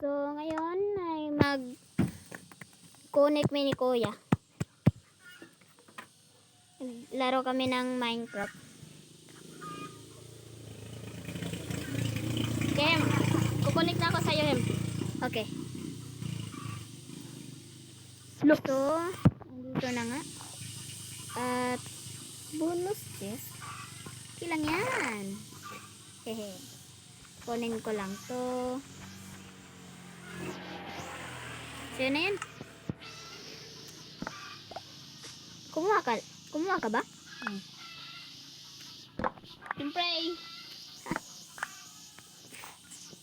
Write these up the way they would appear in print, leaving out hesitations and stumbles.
So, ngayon ay mag-connect ni Kuya. Laro kami ng Minecraft. Hem, kukunik na ako sa'yo, Hem. Okay. Look. So, andito na nga. At, bonus chest. Ilang yan? Hehe. Kunin ko lang to. So, yun na yan. Kumuha ka ba? Siyempre.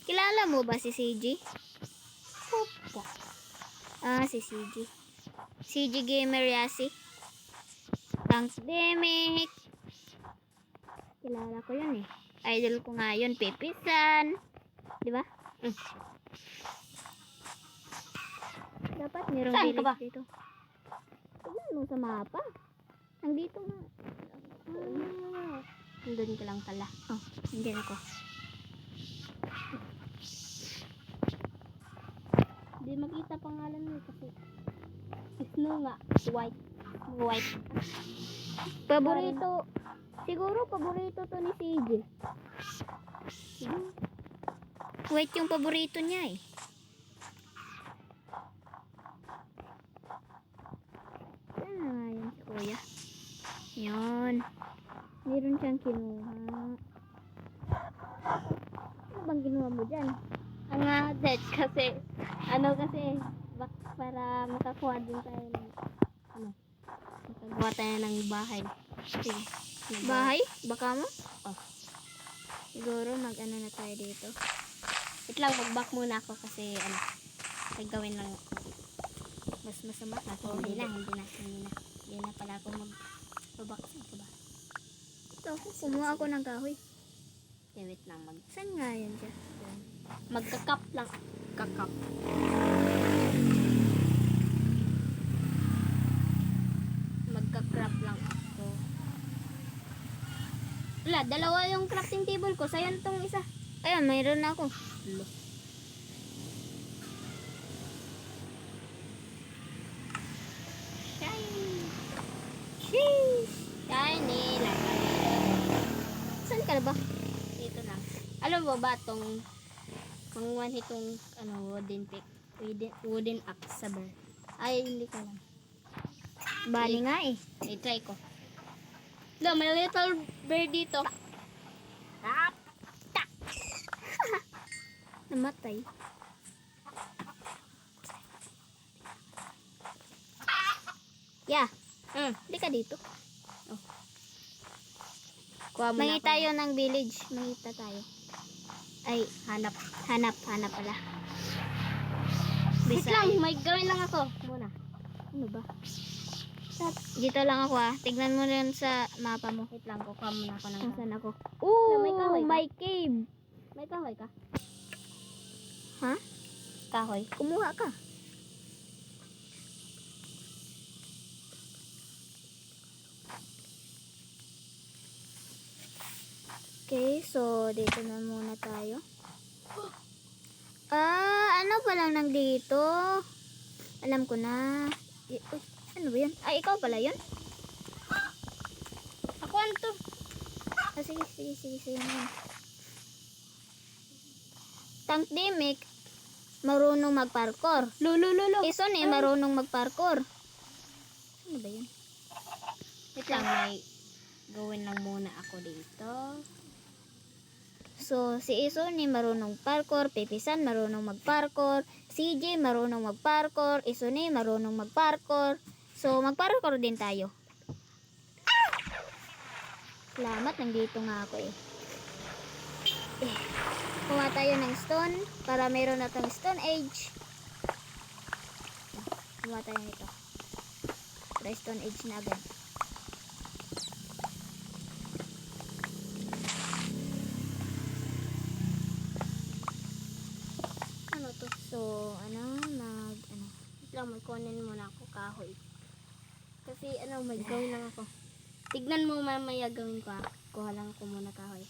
Kilala mo ba si CG? Opo. Si CG. CG Gamer Yasi. Thankdemic. Kilala ko yun eh. Idol ko nga yun. Pepisan. Diba? Dapat merong Saan ka village ba? dito. Tignan mo sa mapa. Nandito nga. Nandun ka lang pala. Oh, nandiyan ako. Hindi makita pangalan mo kasi snow nga. White. White. Paborito. Siguro paborito to ni CJ. White yung paborito niya eh. Saan na nga yun si Kuya? Yun. Meron siyang kinuha. Ano bang ginawa mo dyan? Ang dead kasi para makakuha din tayo ng makagawa tayo ng bahay. Sige. Bahay? Baka mo? Oh. Siguro mag-ano na tayo dito. Wait lang, mag-back muna ako kasi may gawin lang mas masama. Hindi na pala ako mag-back. Ito ba? Ito, kumuha ako ng kahoy. Okay, wait lang. Saan nga yan dyan? Magkakap lang. Kakap. Magka-crap lang ako. Wala, dalawa yung crafting table ko. Sa'yo tong isa. Ayun, mayroon na ako. Shiny lang. Saan ka na ba? Dito lang. Alam mo ba itong manguhan itong wooden pick? Wooden axe saber. Ay, hindi ko lang. Bali nga eh. I-try ko. Look, may little bird dito. Ah! Namatay. Yeah. Hindi ka dito. Kuha mo na Mangi ako. tayo ng village. Mangita tayo. Ay, Hanap. hanap pala. Wait lang, may gawin lang ako. Muna. Ano ba? Dito lang ako ah. Tignan mo rin sa mapa mo. Wait lang, kukuha muna ako ng Kung saan ako. may kahoy ka? May cave. May kahoy ka? Ha? Kahoy? Kumuha ka. Okay, so dito na muna tayo. Ano pa lang nandito? Alam ko na. Uy, ano ba yan? Ay, ikaw pala yun? Ako ano to? Sige. Thankdemic, marunong magparkour. Lolo. Ison eh, marunong magparkour. Ano ba yun? Wait lang, may gawin lang muna ako dito. So, si Isoni marunong parkour, Pepisan marunong magparkour, CJ marunong magparkour, Isoni marunong magparkour. So, magparkour din tayo. Salamat, nandito nga ako eh. Kuha tayo ng stone para meron na tong stone age. Kuha tayo nito. Para stone age na agad. So, Wait lang, may kunin muna ako kahoy. Kasi may gawin lang ako. Tignan mo mamaya gawin ko ah. Kuha lang ako muna kahoy.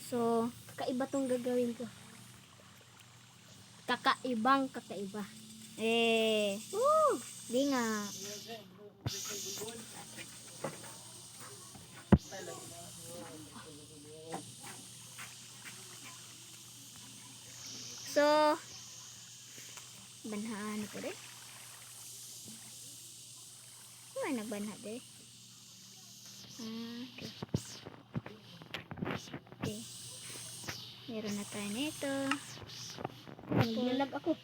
So, Kaiba tong gagawin ko. Kakaibang kakaiba. Di nga. So, banhaan ko rin. May nagbanha din. Okay. Okay. Meron na tayo nito. Naglalag ako.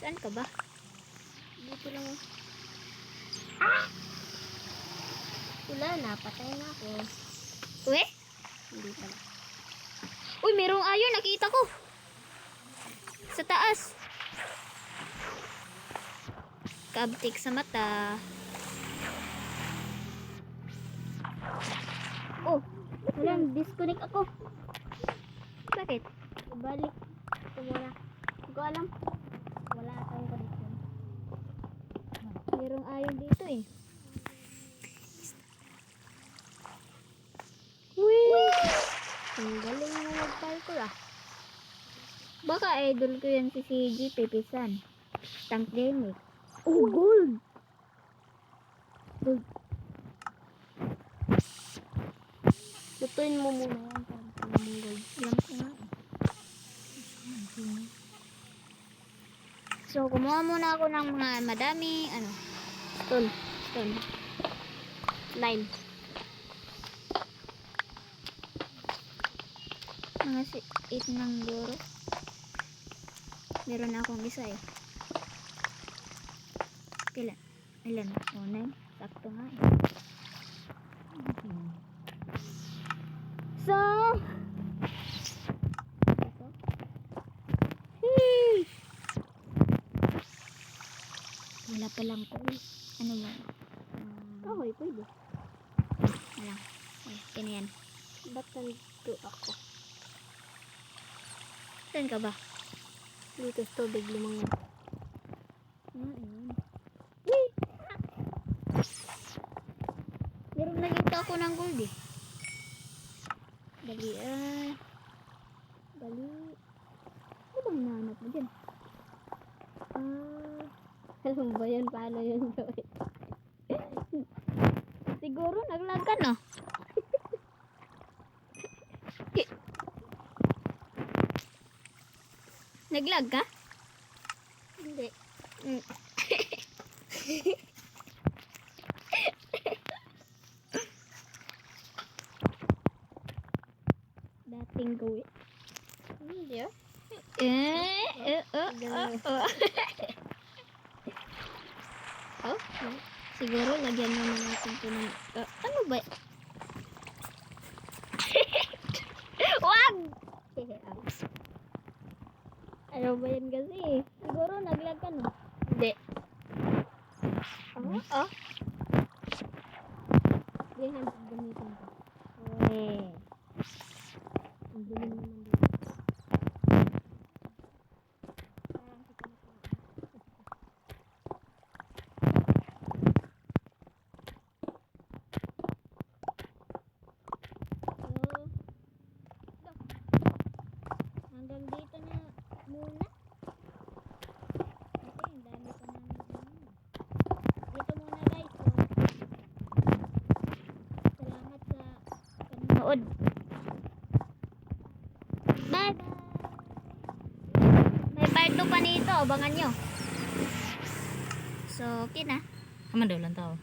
Saan ka ba? Dito lang. Wala na, patay na ako. Uwe? Hindi pala. Uy, merong ayon. Nakita ko. Sa taas. Kabtik sa mata. Oh, walang disconnect ako. Bakit? Ibalik. Ito muna. Hindi ko alam. Wala akong connection. Merong ayon dito eh. Ang galing na nag-parkour ah. Baka idol ko yan si CG Pepisan. Tank Demic. Oh, gold! Gold. Lutuin mo muna yan. Para yung gold. Alam ko nga eh. So, kumuha muna ako ng mga madami, Stone. stone. Lime. Mga 8 ng duro. Meron na akong isa eh. Ilan? Ilan? Oh, 9. Sakto nga eh. So, ito. Sheesh! Wala palang coal. Ano mo? Okay, pwede. Alam. Ay, yan. Ba't nandito ako? Saan ka ba? Dito sa tubig lumangon. Ayun. Wee! Meron nakita ako ng gold eh. Dali Dali. Ano bang hinahanap mo dyan? Alam ba yun? Paano yun gawin? Siguro naglag ka no? Naglag ka? Hindi. Mm. Dating gawin. Hindi ah. Oh, siguro lagyan mo na natin ito ng... ano ba? Wag! Ano ba yan kasi? Siguro naglag ka no? Hindi. Oh. Hindi, gamitin ko. Eh. Ang dilim naman dito. Hanggang dito na muna. Kasi ang dami pa namin dito muna guys. So, salamat sa panonood. Bye! May part 2 pa nito. Abangan nyo. So, okay na. Kaman daw lang tao.